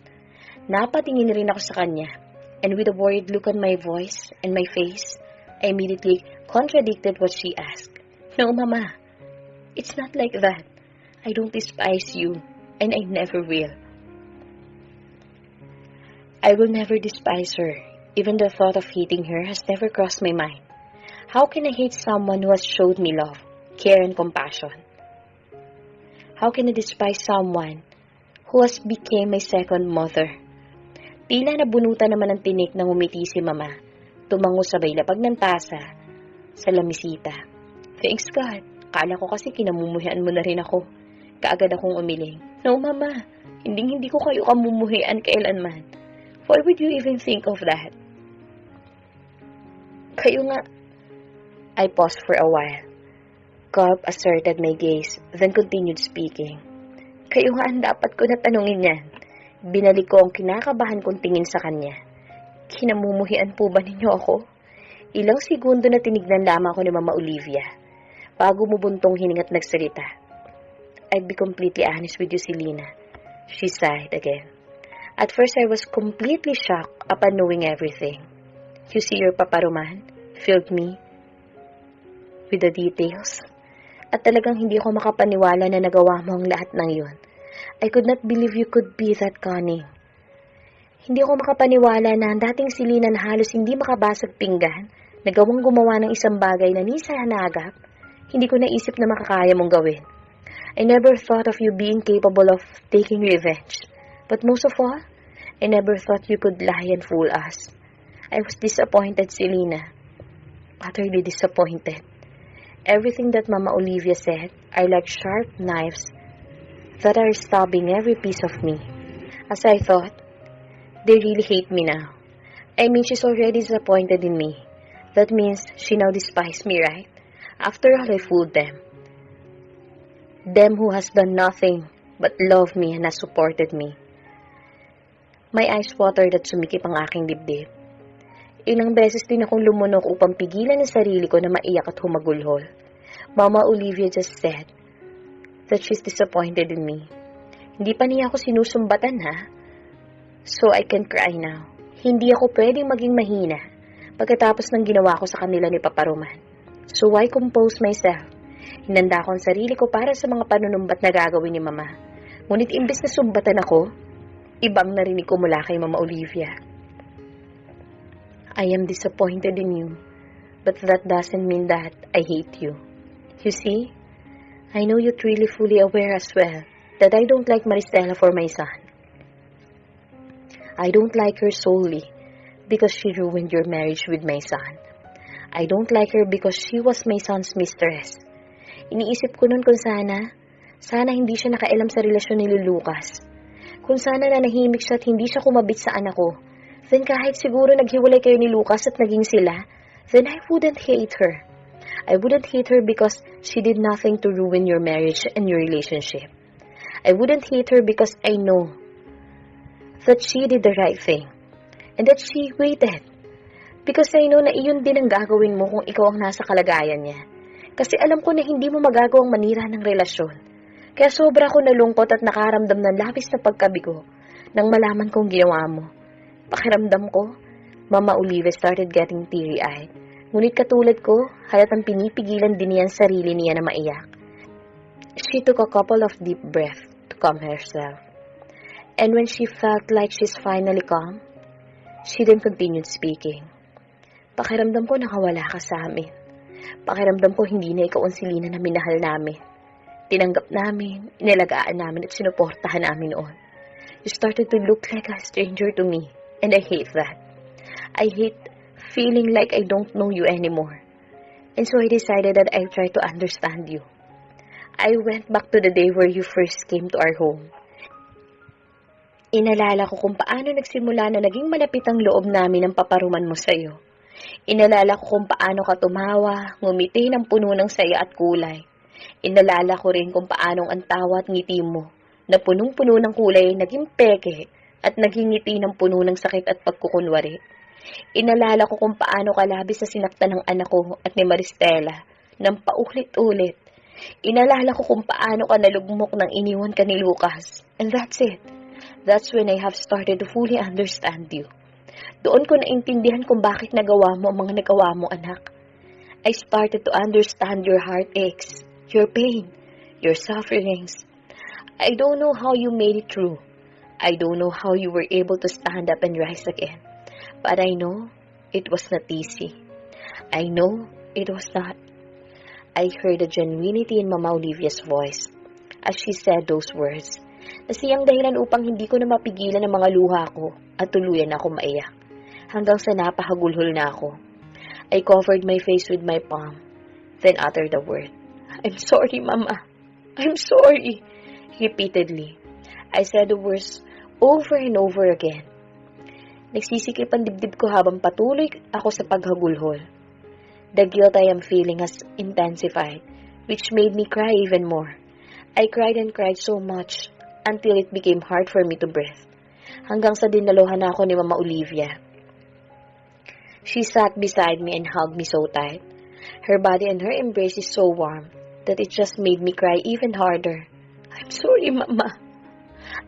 Speaker 1: Napatingin rin ako sa kanya, and with a worried look on my voice and my face, I immediately contradicted what she asked. "No, Mama, it's not like that. I don't despise you, and I never will." I will never despise her. Even the thought of hating her has never crossed my mind. How can I hate someone who has showed me love, care, and compassion? How can I despise someone who has become my second mother? Tila nabunutan naman ng tinik ng umiti si Mama. Tumango sabay lapag ng tasa sa lamisita. Thanks God. Kala ko kasi kinamumuhian mo na rin ako. Kaagad akong umiling. No, Mama. Hindi ko kayo kamumuhian kailanman. Why would you even think of that? Kayo nga. I paused for a while. Cobb asserted my gaze, then continued speaking. Kayo nga ang dapat ko na tanungin yan. Binalik ko ang kinakabahan kong tingin sa kanya. Kinamumuhian po ba ninyo ako? Ilang segundo na tinignan lamang ako ni Mama Olivia. Bago mubuntong hiningat nagsalita. I'll be completely honest with you, Selena. She sighed again. At first, I was completely shocked upon knowing everything. You see, your Papa Roman filled me with the details. At talagang hindi ako makapaniwala na nagawa mo ang lahat ng yun. I could not believe you could be that cunning. Hindi ako makapaniwala na ang dating Selena na halos hindi makabasag pinggan, nagawang gumawa ng isang bagay na ni sa hanagap, hindi ko naisip na makakaya mong gawin. I never thought of you being capable of taking revenge. But most of all, I never thought you could lie and fool us. I was disappointed, Selena. Utterly disappointed. Everything that Mama Olivia said are like sharp knives that are stabbing every piece of me. As I thought, they really hate me now. I mean, she's already disappointed in me. That means she now despises me, right? After all, I fooled them. Them who has done nothing but love me and has supported me. My eyes watered at sumikip ang aking dibdib. Ilang beses din akong lumunok upang pigilan ang sarili ko na maiyak at humagulhol. Mama Olivia just said that she's disappointed in me. Hindi pa niya ako sinusumbatan, ha? So I can cry now. Hindi ako pwedeng maging mahina pagkatapos ng ginawa ko sa kanila ni Papa Roman. So I compose myself. Hinanda ko ang sarili ko para sa mga panunumbat na gagawin ni Mama. Ngunit imbes na sumbatan ako, ibang narinig ko mula kay Mama Olivia. I am disappointed in you, but that doesn't mean that I hate you. You see, I know you're really fully aware as well that I don't like Maristela for my son. I don't like her solely because she ruined your marriage with my son. I don't like her because she was my son's mistress. Iniisip ko nun kung sana hindi siya nakailam sa relasyon ni Lucas. Kung sana nanahimik siya at hindi siya kumabit sa anak ko, then kahit siguro naghiwalay kayo ni Lucas at naging sila, then I wouldn't hate her. I wouldn't hate her because she did nothing to ruin your marriage and your relationship. I wouldn't hate her because I know that she did the right thing and that she waited. Because I know na iyon din ang gagawin mo kung ikaw ang nasa kalagayan niya. Kasi alam ko na hindi mo magagawang manira ng relasyon. Kaya sobra ko nalungkot at nakaramdam ng labis na pagkabigo nang malaman kong ginawa mo. Pakiramdam ko, Mama Olivia started getting teary-eyed. Ngunit katulad ko, halatang pinipigilan din niya ang sarili niya na maiyak. She took a couple of deep breaths to calm herself. And when she felt like she's finally calm, she then continued speaking. Pakiramdam ko nakawala ka sa amin. Pakiramdam ko hindi na ikaw ang Selena na minahal namin. Tinanggap namin, inalagaan namin at sinuportahan namin noon. You started to look like a stranger to me, and I hate that. I hate feeling like I don't know you anymore. And so I decided that I'll try to understand you. I went back to the day where you first came to our home. Inalala ko kung paano nagsimula na naging malapit ang loob namin ng paparuman mo sa'yo. Inalala ko kung paano ka tumawa, ngumiti ng puno ng saya at kulay. Inalala ko rin kung paano ang tawa at ngiti mo, na punong-puno ng kulay, naging peke at naging ngiti ng puno ng sakit at pagkukunwari. Inalala ko kung paano ka labis na sinaktan ng anak ko at ni Maristela, ng paulit-ulit. Inalala ko kung paano ka nalugmok nang iniwan ka ni Lucas. And that's it. That's when I have started to fully understand you. Doon ko naintindihan kung bakit nagawa mo ang mga nagawa mo, anak. I started to understand your heartaches, your pain, your sufferings. I don't know how you made it through. I don't know how you were able to stand up and rise again. But I know it was not easy. I know it was not. I heard the genuinity in Mama Olivia's voice as she said those words. Na siyang dahilan upang hindi ko na mapigilan ang mga luha ko at tuluyan ako maiyak. Hanggang sa napahagulhol na ako. I covered my face with my palm, then uttered the word, I'm sorry, Mama. I'm sorry. Repeatedly, I said the words over and over again. Nagsisikip ang dibdib ko habang patuloy ako sa paghagulhol. The guilt I am feeling has intensified, which made me cry even more. I cried and cried so much until it became hard for me to breathe. Hanggang sa dinaluhan na ako ni Mama Olivia. She sat beside me and hugged me so tight. Her body and her embrace is so warm that it just made me cry even harder. I'm sorry, Mama.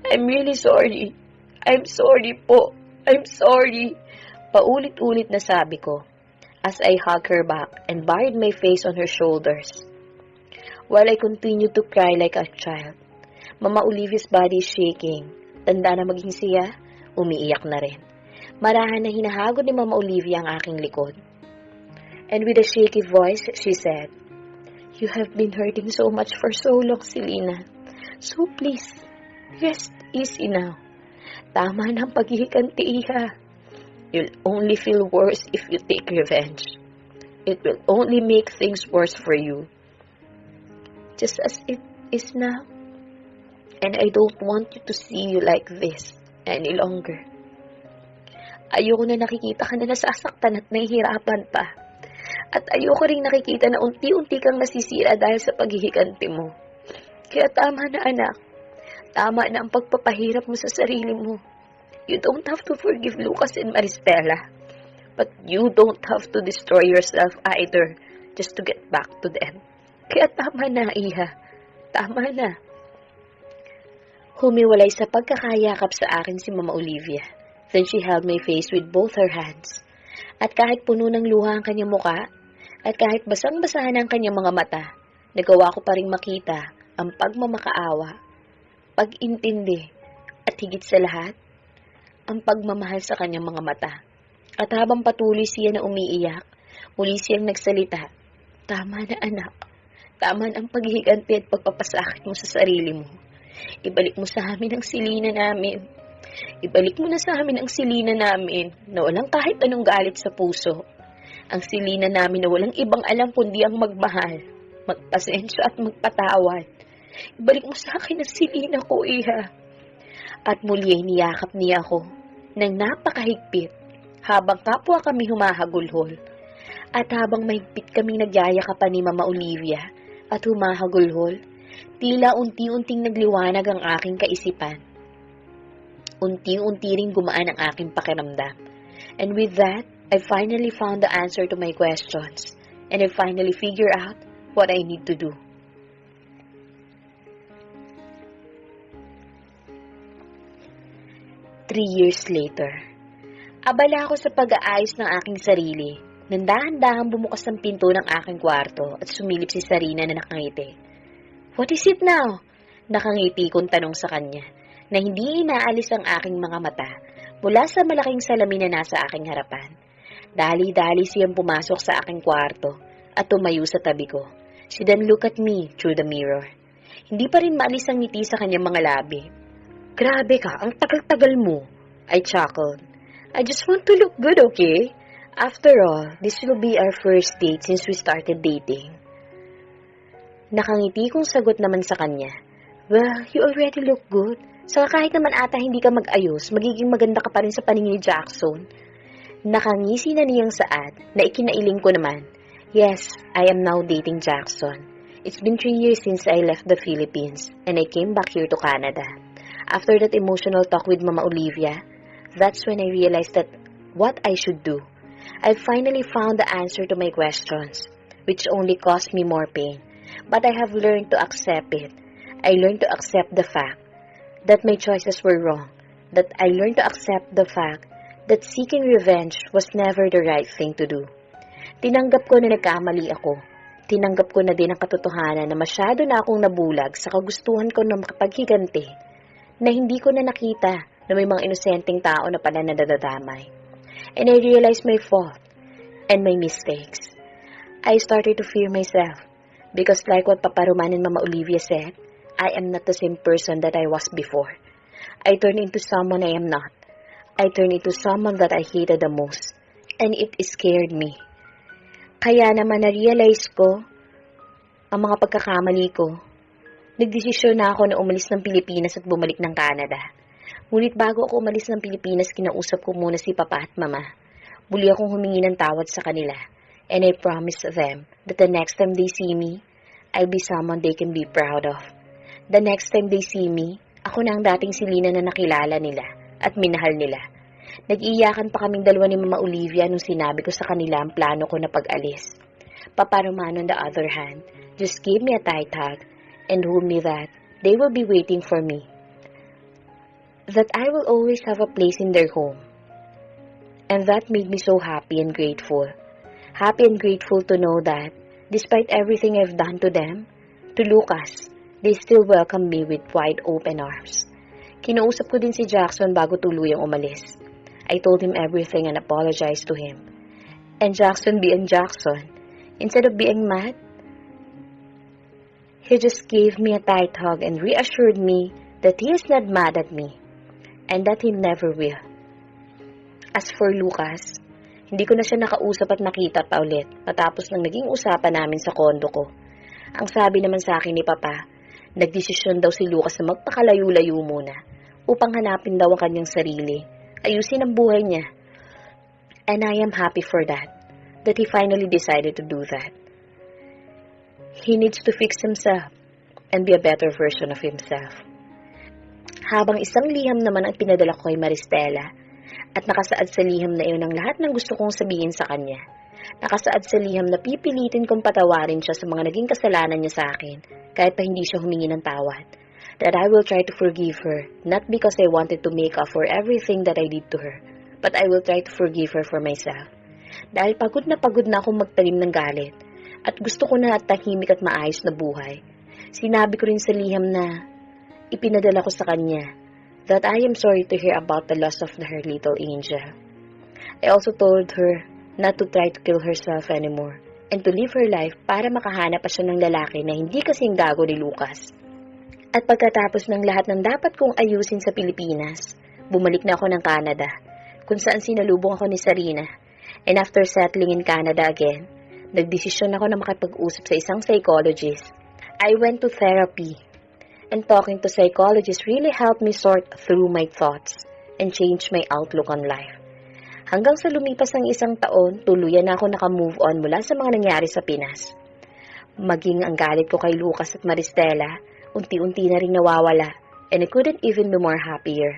Speaker 1: I'm really sorry. I'm sorry po. I'm sorry. Paulit-ulit na sabi ko as I hugged her back and buried my face on her shoulders. While I continued to cry like a child, Mama Olivia's body is shaking. Tanda na maging siya, umiiyak na rin. Marahan na hinahagod ni Mama Olivia ang aking likod. And with a shaky voice, she said, "You have been hurting so much for so long, Selena. So please, rest easy now. Tama na ang paghihiganti, Iha. You'll only feel worse if you take revenge. It will only make things worse for you. Just as it is now. And I don't want you to see you like this any longer. Ayoko na nakikita ka na nasasaktan at nahihirapan pa. At ayoko ring nakikita na unti-unti kang nasisira dahil sa paghihiganti mo. Kaya tama na, anak. Tama na ang pagpapahirap mo sa sarili mo. You don't have to forgive Lucas and Maristela. But you don't have to destroy yourself either just to get back to them. Kaya tama na, Iha. Tama na. Humiwalay sa pagkakayakap sa akin si Mama Olivia. Then she held my face with both her hands. At kahit puno ng luha ang kanyang muka, at kahit basang-basahan ang kanyang mga mata, nagawa ko pa rin makita ang pagmamakaawa, pag-intindi, at higit sa lahat, ang pagmamahal sa kanyang mga mata. At habang patuloy siya na umiiyak, muli siyang nagsalita, "Tama na, anak. Tama na ang paghihiganti at pagpapasakit mo sa sarili mo. Ibalik mo sa amin ang Selena namin. Ibalik mo na sa amin ang Selena namin na walang kahit anong galit sa puso. Ang Selena namin na walang ibang alam kundi ang magmahal, magpasensya at magpatawad. Ibalik mo sa akin ang Selena ko, Iha." At muli ay niyakap niya ako ng napakahigpit habang kapwa kami humahagulhol. At habang mahigpit kaming nagyayakapan ni Mama Olivia at humahagulhol, tila unti-unting nagliwanag ang aking kaisipan. Unti-unti ring gumaan ang aking pakiramdam. And with that, I finally found the answer to my questions. And I finally figured out what I need to do. Three years later, abala ako sa pag-aayos ng aking sarili. Nang dahan-dahan bumukas ang pinto ng aking kwarto at sumilip si Sarina na nakangiti. "What is it now?" Nakangiti kong tanong sa kanya, na hindi inaalis ang aking mga mata mula sa malaking salamin na nasa aking harapan. Dali-dali siyang pumasok sa aking kwarto at tumayo sa tabi ko. She then looked at me through the mirror. Hindi pa rin maalis ang ngiti sa kanyang mga labi. "Grabe ka, ang tagal-tagal mo," I chuckled. "I just want to look good, okay? After all, this will be our first date since we started dating." Nakangiti kong sagot naman sa kanya. "Well, you already look good. Saka kahit naman ata hindi ka mag-ayos, magiging maganda ka pa rin sa paningin ni Jackson." Nakangisi na niyang saad na ikinailing ko naman. Yes, I am now dating Jackson. It's been 3 years since I left the Philippines and I came back here to Canada. After that emotional talk with Mama Olivia, that's when I realized that what I should do. I finally found the answer to my questions, which only caused me more pain. But I have learned to accept it. I learned to accept the fact that my choices were wrong. That I learned to accept the fact that seeking revenge was never the right thing to do. Tinanggap ko na nagkamali ako. Tinanggap ko na din ang katotohanan na masyado na akong nabulag sa kagustuhan ko na makapaghiganti, na hindi ko na nakita na may mga inosenteng tao na pala nadadamay. And I realized my fault and my mistakes. I started to fear myself because like what Papa Roman and Mama Olivia said, I am not the same person that I was before. I turned into someone I am not. I turned into someone that I hated the most. And it scared me. Kaya naman na-realize ko ang mga pagkakamali ko. Nagdesisyon na ako na umalis ng Pilipinas at bumalik ng Canada. Ngunit bago ako umalis ng Pilipinas, kinausap ko muna si Papa at Mama. Muli akong humingi ng tawad sa kanila. And I promised them that the next time they see me, I'll be someone they can be proud of. The next time they see me, Ako na ang dating si Lina na nakilala nila at minahal nila. Nag-iiyakan pa kaming dalawa ni Mama Olivia nung sinabi ko sa kanila ang plano ko na pag-alis. Papa Roman, on the other hand, just gave me a tight hug and told me that they will be waiting for me. That I will always have a place in their home. And that made me so happy and grateful. Happy and grateful to know that, despite everything I've done to them, to Lucas, they still welcome me with wide open arms. Kinausap ko din si Jackson bago tuluyang umalis. I told him everything and apologized to him. And Jackson being Jackson, instead of being mad, he just gave me a tight hug and reassured me that he is not mad at me and that he never will. As for Lucas, hindi ko na siya nakausap at nakita pa ulit patapos ng naging usapan namin sa kondo ko. Ang sabi naman sa akin ni Papa, nagdesisyon daw si Lucas na magpakalayo-layo muna upang hanapin daw ang kanyang sarili, ayusin ang buhay niya. And I am happy for that he finally decided to do that. He needs to fix himself and be a better version of himself. Habang isang liham naman ang pinadala ko kay Maristela, at nakasaad sa liham na iyon ang lahat ng gusto kong sabihin sa kanya. Nakasaad sa liham na pipilitin kong patawarin siya sa mga naging kasalanan niya sa akin, kahit pa hindi siya humingi ng tawad. That I will try to forgive her, not because I wanted to make up for everything that I did to her, but I will try to forgive her for myself. Dahil pagod na akong magtanim ng galit, at gusto ko na tahimik at maayos na buhay. Sinabi ko rin sa liham na ipinadala ko sa kanya, that I am sorry to hear about the loss of her little angel. I also told her not to try to kill herself anymore, and to live her life para makahanap pa siya ng lalaki na hindi kasing gago ni Lucas. At pagkatapos ng lahat ng dapat kong ayusin sa Pilipinas, bumalik na ako ng Canada, kung saan sinalubong ako ni Sarina. And after settling in Canada again, nagdesisyon ako na makipag-usap sa isang psychologist. I went to therapy, and talking to psychologists really helped me sort through my thoughts and change my outlook on life. Hanggang sa lumipas ang isang taon, tuluyan na ako naka-move on mula sa mga nangyari sa Pinas. Maging ang galit ko kay Lucas at Maristela, unti-unti na rin nawawala, and I couldn't even be more happier.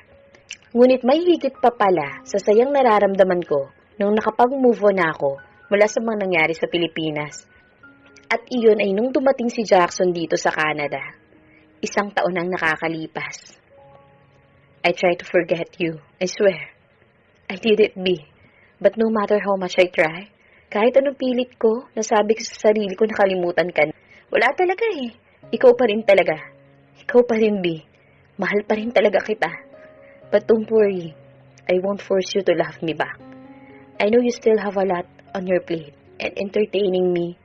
Speaker 1: Ngunit may higit pa pala sa sayang nararamdaman ko nung nakapag-move on ako mula sa mga nangyari sa Pilipinas. At iyon ay nung dumating si Jackson dito sa Canada. Isang taon ang nakakalipas. I try to forget you, I swear. I did it, B. But no matter how much I try, kahit anong pilit ko, nasabi ko sa sarili ko nakalimutan ka na. Wala talaga eh. Ikaw pa rin talaga. Ikaw pa rin, B. Mahal pa rin talaga kita. But don't worry, I won't force you to love me back. I know you still have a lot on your plate, and entertaining me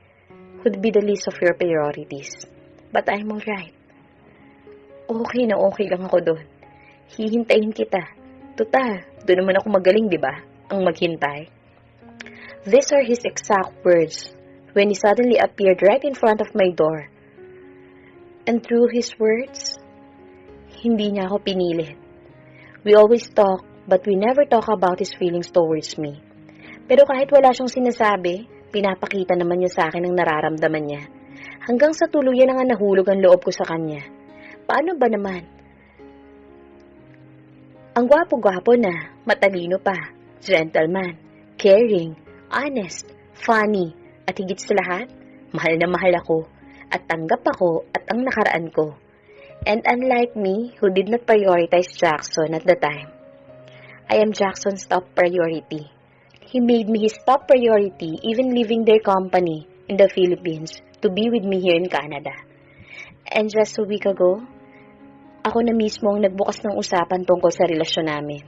Speaker 1: would be the least of your priorities. But I'm alright. Okay na okay lang ako doon. Hihintayin kita. Total, doon naman ako magaling, di ba? Ang maghintay. These are his exact words when he suddenly appeared right in front of my door. And through his words, hindi niya ako pinilit. We always talk, but we never talk about his feelings towards me. Pero kahit wala siyang sinasabi, pinapakita naman niya sa akin ang nararamdaman niya. Hanggang sa tuluyan na nga nahulog ang loob ko sa kanya. Paano ba naman? Ang gwapo-gwapo na, matalino pa, gentleman, caring, honest, funny, at higit sa lahat, mahal na mahal ako, at tanggap ako at ang nakaraan ko. And unlike me, who did not prioritize Jackson at the time, I am Jackson's top priority. He made me his top priority, even leaving their company in the Philippines to be with me here in Canada. And just a week ago, ako na mismo ang nagbukas ng usapan tungkol sa relasyon namin.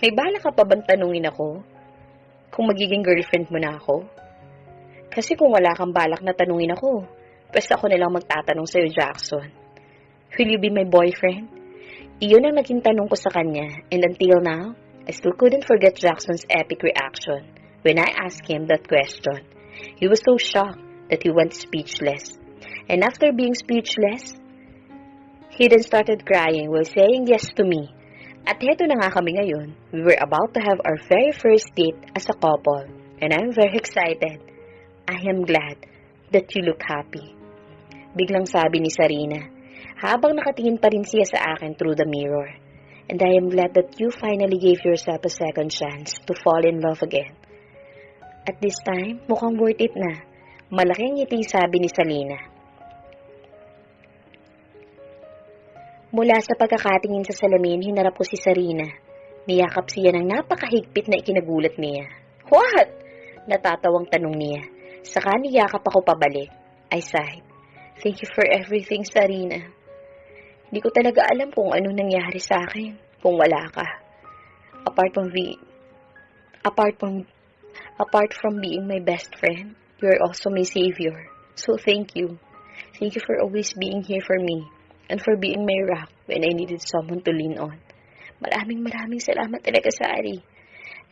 Speaker 1: May bala ka pa bang tanungin ako kung magiging girlfriend mo na ako? Kasi kung wala kang balak na tanungin ako, pues ako na lang magtatanong sa'yo, Jackson. Will you be my boyfriend? Iyon ang naging tanong ko sa kanya, and until now, I still couldn't forget Jackson's epic reaction when I asked him that question. He was so shocked that he went speechless. And after being speechless, he then started crying while saying yes to me. At heto na nga kami ngayon. We were about to have our very first date as a couple. And I'm very excited. I am glad that you look happy. Biglang sabi ni Sarina, habang nakatingin pa rin siya sa akin through the mirror. And I am glad that you finally gave yourself a second chance to fall in love again. At this time, mukhang worth it na. Malaking ngiti sabi ni Salina. Mula sa pagkakatingin sa salamin, hinarap ko si Sarina. Niyakap siya ng napakahigpit na ikinagulat niya. What? Natatawang tanong niya. Saka niyakap ako pabalik. I sighed. Thank you for everything, Sarina. Hindi ko talaga alam kung ano nangyari sa akin kung wala ka. Apart from being my best friend, you're also my savior. So thank you. Thank you for always being here for me and for being my rock when I needed someone to lean on. Maraming salamat talaga, Sari.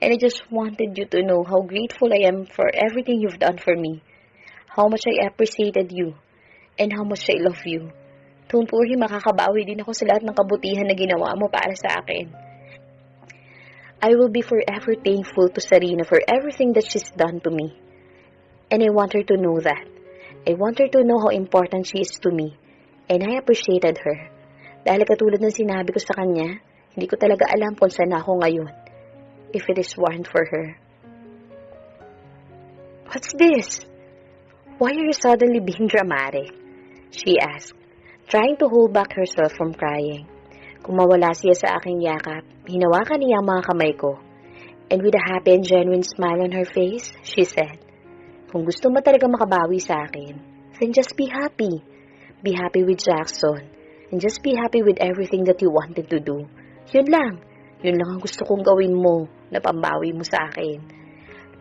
Speaker 1: And I just wanted you to know how grateful I am for everything you've done for me. How much I appreciated you and how much I love you. Don't worry, makakabawi din ako sa lahat ng kabutihan na ginawa mo para sa akin. I will be forever thankful to Sarina for everything that she's done to me. And I want her to know that. I want her to know how important she is to me. And I appreciated her. Dahil katulad ng sinabi ko sa kanya, hindi ko talaga alam kung saan ako ngayon. If it is weren't for her. What's this? Why are you suddenly being dramatic? She asked, trying to hold back herself from crying. Kung mawala siya sa aking yakap, hinawakan niya ang mga kamay ko. And with a happy and genuine smile on her face, she said, kung gusto mo talaga makabawi sa akin, then just be happy. Be happy with Jackson. And just be happy with everything that you wanted to do. Yun lang. Yun lang ang gusto kong gawin mo na pambawi mo sa akin.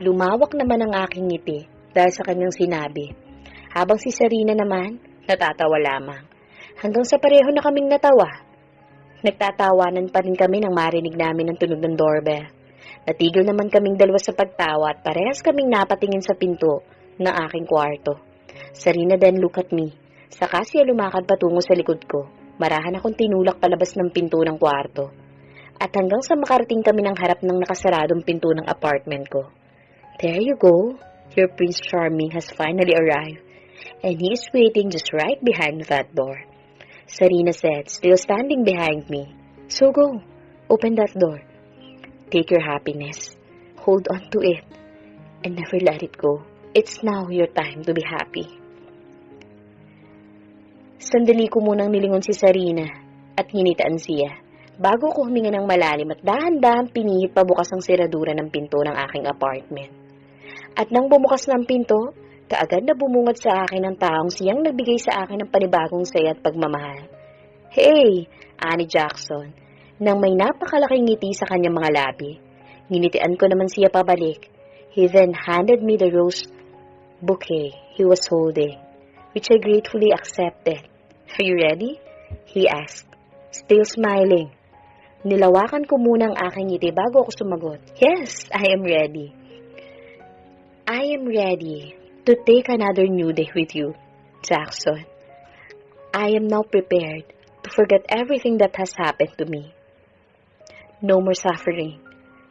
Speaker 1: Lumawak naman ang aking ngiti dahil sa kanyang sinabi. Habang si Sarina naman, natatawa lamang. Hanggang sa pareho na kaming natawa. Nagtatawanan pa rin kami nang marinig namin ang tunog ng doorbell. Natigil naman kaming dalawa sa pagtawa at parehas kaming napatingin sa pinto ng aking kwarto. Sarina then look at me. Saka siya lumakad patungo sa likod ko. Marahan akong tinulak palabas ng pinto ng kwarto. At hanggang sa makarating kami ng harap ng nakasaradong pinto ng apartment ko. There you go. Your Prince Charming has finally arrived. And he is waiting just right behind that door. Sarina said, still standing behind me. So go. Open that door. Take your happiness. Hold on to it. And never let it go. It's now your time to be happy. Sandali ko munang nilingon si Sarina at nginitaan siya. Bago ko huminga ng malalim at dahan-dahan pinihit pabukas ang seradura ng pinto ng aking apartment. At nang bumukas ng pinto, kaagad na bumungad sa akin ang taong siyang nagbigay sa akin ng panibagong saya at pagmamahal. Hey! Ani Jackson, nang may napakalaking ngiti sa kanyang mga labi. Nginitian ko naman siya pabalik. He then handed me the rose bouquet he was holding, which I gratefully accepted. Are you ready? He asked, still smiling. Nilawakan ko muna ang aking ngiti bago ako sumagot. Yes, I am ready. I am ready to take another new day with you, Jackson. I am now prepared to forget everything that has happened to me. No more suffering.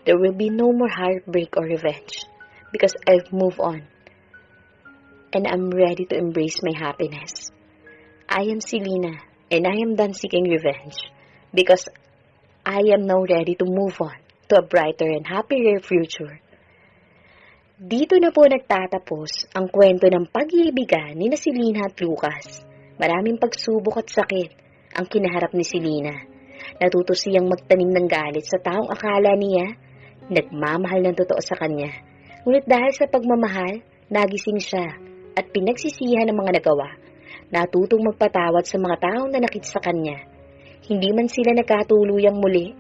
Speaker 1: There will be no more heartbreak or revenge because I've moved on. And I'm ready to embrace my happiness. I am Selena and I am done seeking revenge because I am now ready to move on to a brighter and happier future. Dito na po nagtatapos ang kwento ng pag-iibigan ni Selena at Lucas. Maraming pagsubok at sakit ang kinaharap ni Selena. Natuto siyang magtanim ng galit sa taong akala niya nagmamahal ng totoo sa kanya. Ngunit dahil sa pagmamahal, nagising siya at pinagsisihan ng mga nagawa. Natutong magpatawad sa mga taong nanakit sa kanya. Hindi man sila nagkatuluyang muli,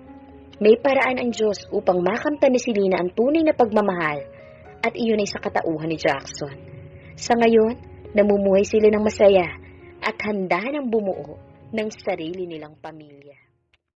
Speaker 1: may paraan ang Diyos upang makamtan ni Selena ang tunay na pagmamahal at iyon ay sa katauhan ni Jackson. Sa ngayon, namumuhay sila ng masaya at handa ng bumuo ng sarili nilang pamilya.